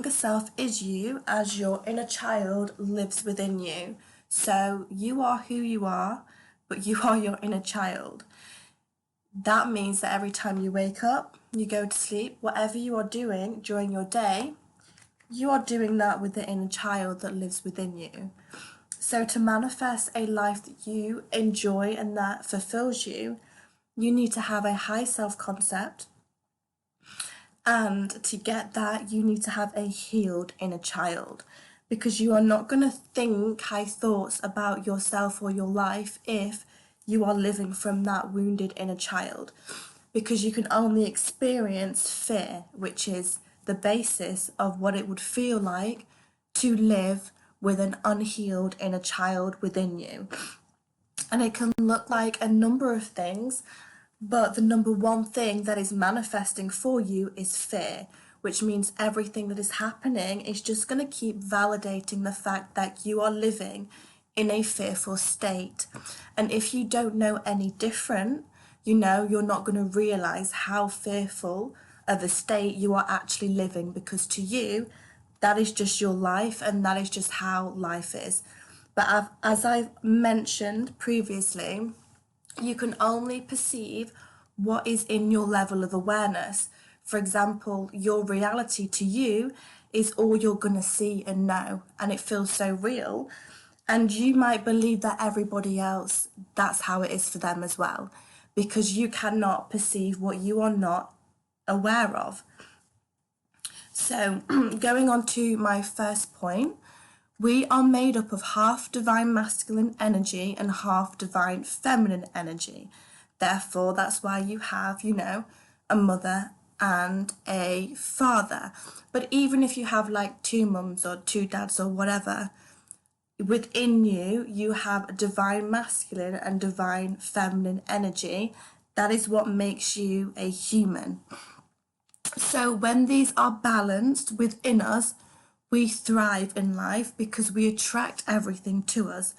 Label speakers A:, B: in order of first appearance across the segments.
A: younger self is you as your inner child lives within you. So you are who you are, but you are your inner child. That means that every time you wake up, you go to sleep, whatever you are doing during your day, you are doing that with the inner child that lives within you. So to manifest a life that you enjoy and that fulfills you, you need to have a high self-concept. And to get that, you need to have a healed inner child, because you are not going to think high thoughts about yourself or your life if you are living from that wounded inner child, because you can only experience fear, which is the basis of what it would feel like to live with an unhealed inner child within you. And it can look like a number of things, but the number one thing that is manifesting for you is fear, which means everything that is happening is just going to keep validating the fact that you are living in a fearful state. And if you don't know any different, you're not going to realize how fearful of a state you are actually living, because to you, that is just your life and that is just how life is. But as I've mentioned previously, you can only perceive what is in your level of awareness. For example, your reality to you is all you're going to see and know, and it feels so real. And you might believe that everybody else, that's how it is for them as well, because you cannot perceive what you are not aware of. So going on to my first point, we are made up of half divine masculine energy and half divine feminine energy. Therefore, that's why you have, a mother and a father. But even if you have like two mums or two dads or whatever, within you, you have divine masculine and divine feminine energy. That is what makes you a human. So when these are balanced within us, we thrive in life because we attract everything to us,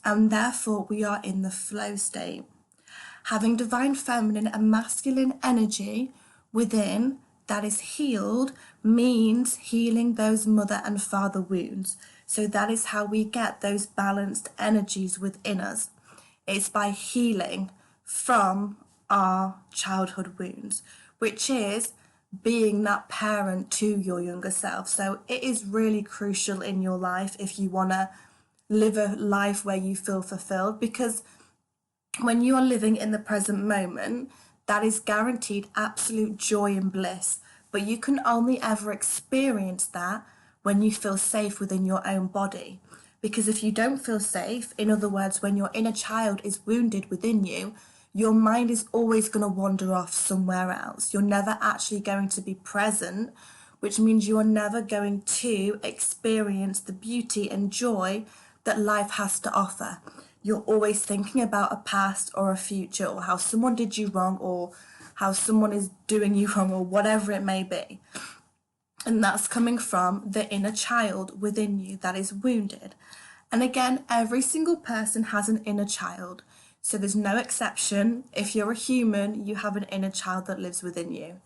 A: and therefore we are in the flow state. Having divine feminine and masculine energy within that is healed means healing those mother and father wounds. So that is how we get those balanced energies within us. It's by healing from our childhood wounds, which is being that parent to your younger self. So it is really crucial in your life if you want to live a life where you feel fulfilled, because when you are living in the present moment, that is guaranteed absolute joy and bliss. But you can only ever experience that when you feel safe within your own body. Because if you don't feel safe, in other words, when your inner child is wounded within you, your mind is always going to wander off somewhere else. You're never actually going to be present, which means you are never going to experience the beauty and joy that life has to offer. You're always thinking about a past or a future, or how someone did you wrong, or how someone is doing you wrong, or whatever it may be. And that's coming from the inner child within you that is wounded. And again, every single person has an inner child. So there's no exception. If you're a human, you have an inner child that lives within you.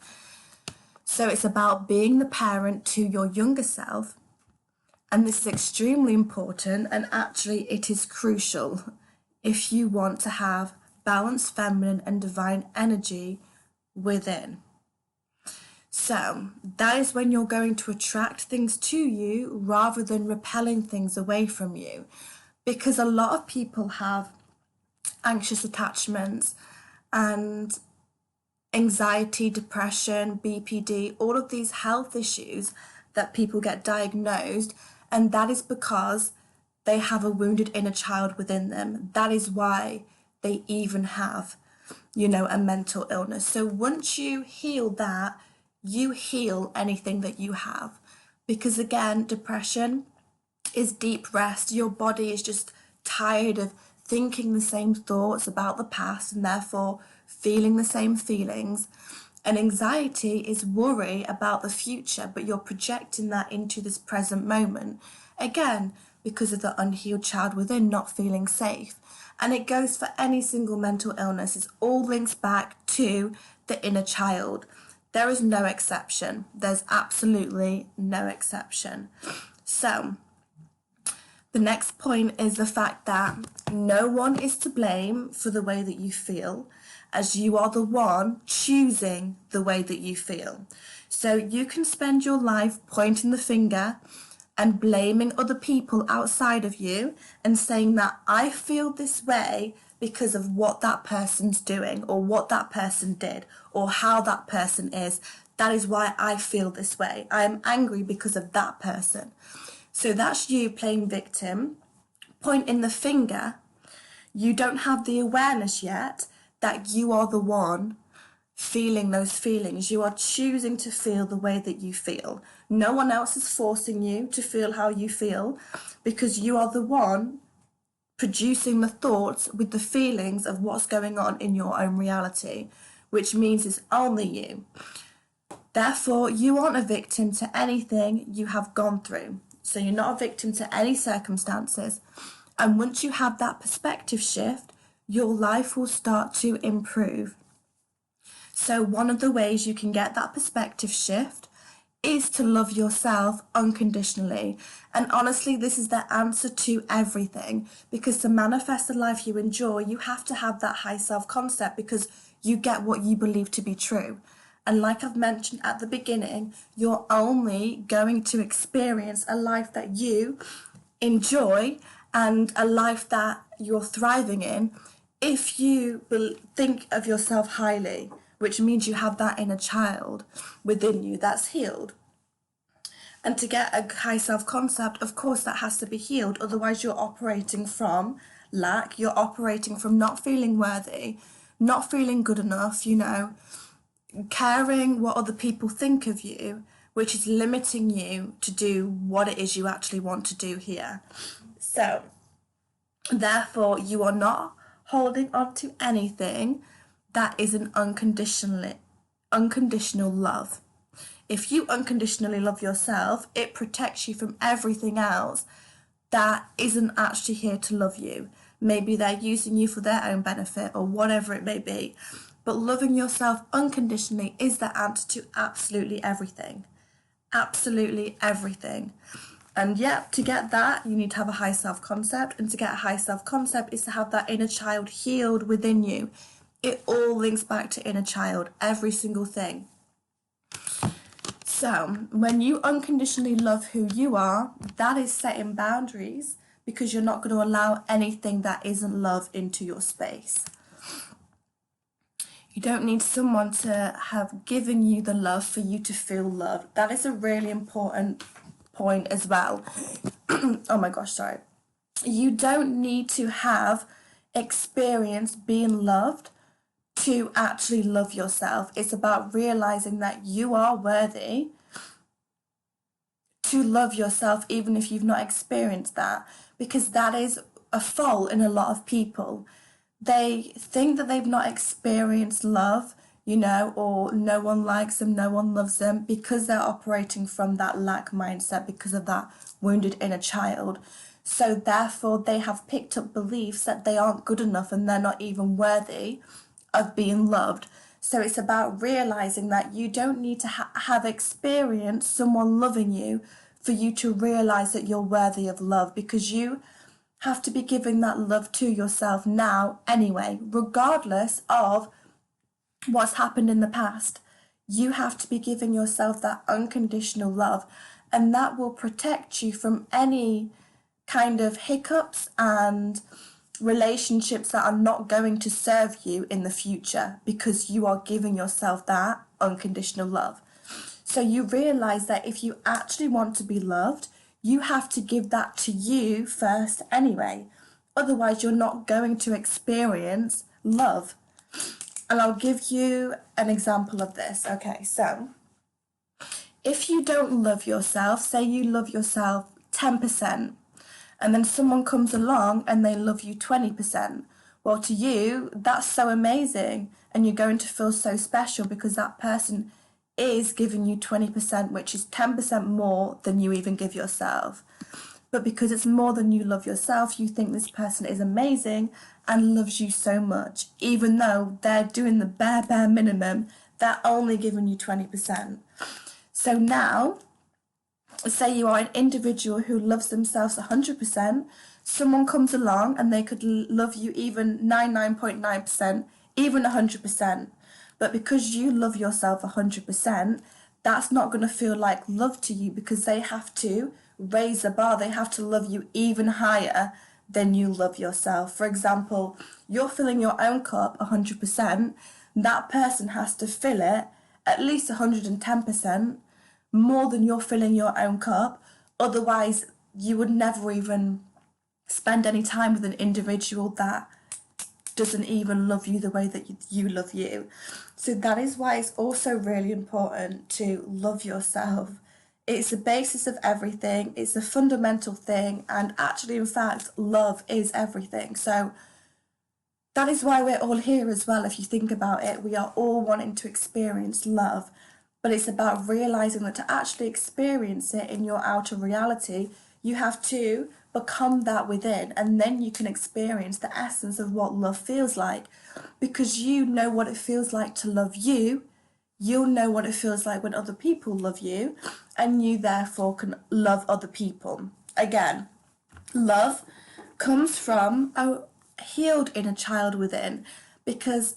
A: So it's about being the parent to your younger self. And this is extremely important, and actually it is crucial if you want to have balanced feminine and divine energy within. So that is when you're going to attract things to you rather than repelling things away from you. Because a lot of people have anxious attachments and anxiety, depression, BPD, all of these health issues that people get diagnosed, and that is because they have a wounded inner child within them. That is why they even have, a mental illness. So once you heal that, you heal anything that you have. Because again, depression is deep rest. Your body is just tired of thinking the same thoughts about the past and therefore feeling the same feelings. And anxiety is worry about the future, but you're projecting that into this present moment. Again, because of the unhealed child within not feeling safe. And it goes for any single mental illness. It all links back to the inner child. There is no exception. There's absolutely no exception. So, the next point is the fact that no one is to blame for the way that you feel, as you are the one choosing the way that you feel. So you can spend your life pointing the finger and blaming other people outside of you and saying that I feel this way because of what that person's doing or what that person did or how that person is. That is why I feel this way. I am angry because of that person. So that's you playing victim, pointing the finger. You don't have the awareness yet that you are the one feeling those feelings. You are choosing to feel the way that you feel. No one else is forcing you to feel how you feel, because you are the one producing the thoughts with the feelings of what's going on in your own reality, which means it's only you. Therefore, you aren't a victim to anything you have gone through. So you're not a victim to any circumstances. And once you have that perspective shift, your life will start to improve. So one of the ways you can get that perspective shift is to love yourself unconditionally. And honestly, this is the answer to everything, because to manifest the life you enjoy, you have to have that high self-concept, because you get what you believe to be true. And like I've mentioned at the beginning, you're only going to experience a life that you enjoy and a life that you're thriving in if you think of yourself highly, which means you have that inner child within you that's healed. And to get a high self-concept, of course, that has to be healed. Otherwise, you're operating from lack. You're operating from not feeling worthy, not feeling good enough, caring what other people think of you, which is limiting you to do what it is you actually want to do here. So, therefore, you are not holding on to anything that is an unconditional love. If you unconditionally love yourself, it protects you from everything else that isn't actually here to love you. Maybe they're using you for their own benefit or whatever it may be. But loving yourself unconditionally is the answer to absolutely everything. Absolutely everything. And yeah, to get that, you need to have a high self-concept. And to get a high self-concept is to have that inner child healed within you. It all links back to inner child, every single thing. So, when you unconditionally love who you are, that is setting boundaries, because you're not going to allow anything that isn't love into your space. You don't need someone to have given you the love for you to feel loved. That is a really important point as well. Oh my gosh, sorry. You don't need to have experienced being loved to actually love yourself. It's about realizing that you are worthy to love yourself, even if you've not experienced that, because that is a fault in a lot of people. They think that they've not experienced love, or no one likes them, no one loves them, because they're operating from that lack mindset, because of that wounded inner child. So therefore, they have picked up beliefs that they aren't good enough and they're not even worthy of being loved. So it's about realizing that you don't need to have experienced someone loving you for you to realize that you're worthy of love, because you have to be giving that love to yourself now anyway, regardless of what's happened in the past. You have to be giving yourself that unconditional love, and that will protect you from any kind of hiccups and relationships that are not going to serve you in the future, because you are giving yourself that unconditional love. So you realize that if you actually want to be loved, you have to give that to you first anyway. Otherwise, you're not going to experience love. And I'll give you an example of this. Okay, so if you don't love yourself, say you love yourself 10%, and then someone comes along and they love you 20%. Well, to you, that's so amazing, and you're going to feel so special because that person is giving you 20%, which is 10% more than you even give yourself. But because it's more than you love yourself, you think this person is amazing and loves you so much, even though they're doing the bare minimum They're only giving you 20%. So now, say you are an individual who loves themselves 100%, someone comes along and they could love you even 99.9%, even 100%. But because you love yourself 100%, that's not going to feel like love to you, because they have to raise the bar. They have to love you even higher than you love yourself. For example, you're filling your own cup 100%, that person has to fill it at least 110% more than you're filling your own cup. Otherwise, you would never even spend any time with an individual that doesn't even love you the way that you love you. So that is why it's also really important to love yourself. It's the basis of everything. It's a fundamental thing. And actually, in fact, love is everything. So that is why we're all here as well. If you think about it, we are all wanting to experience love. But it's about realizing that to actually experience it in your outer reality, you have to become that within, and then you can experience the essence of what love feels like. Because you know what it feels like to love you, you'll know what it feels like when other people love you, and you therefore can love other people. Again, love comes from a healed inner child within, because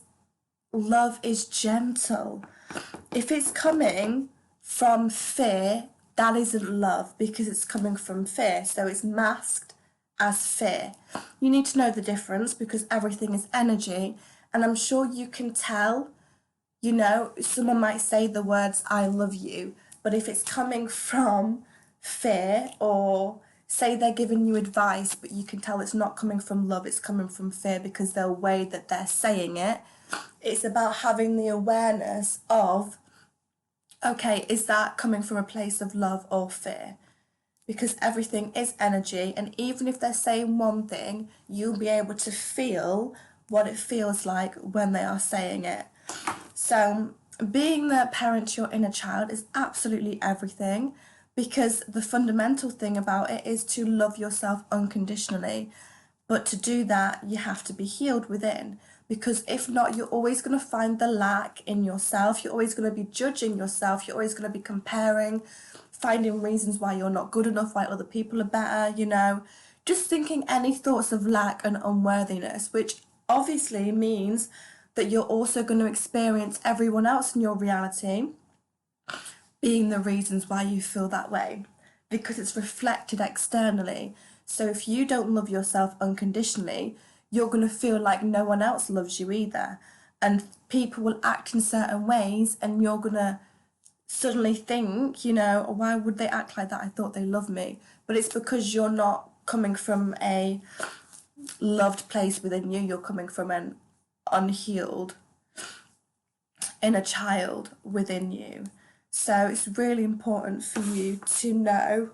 A: love is gentle. If it's coming from fear, that isn't love, because it's coming from fear, so it's masked as fear. You need to know the difference, because everything is energy, and I'm sure you can tell, you know, someone might say the words I love you, but if it's coming from fear, or say they're giving you advice, but you can tell it's not coming from love, it's coming from fear, because the way that they're saying it, it's about having the awareness of, okay, is that coming from a place of love or fear? Because everything is energy, and even if they're saying one thing, you'll be able to feel what it feels like when they are saying it. So being the parent to your inner child is absolutely everything, because the fundamental thing about it is to love yourself unconditionally. But to do that, you have to be healed within, because if not, you're always going to find the lack in yourself. You're always going to be judging yourself. You're always going to be comparing, finding reasons why you're not good enough, why other people are better, you know. Just thinking any thoughts of lack and unworthiness, which obviously means that you're also going to experience everyone else in your reality being the reasons why you feel that way, because it's reflected externally. So if you don't love yourself unconditionally, you're going to feel like no one else loves you either. And people will act in certain ways, and you're going to suddenly think, you know, why would they act like that? I thought they loved me. But it's because you're not coming from a loved place within you. You're coming from an unhealed inner child within you. So it's really important for you to know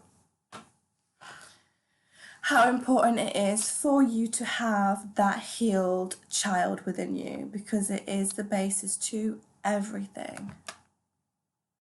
A: how important it is for you to have that healed child within you, because it is the basis to everything.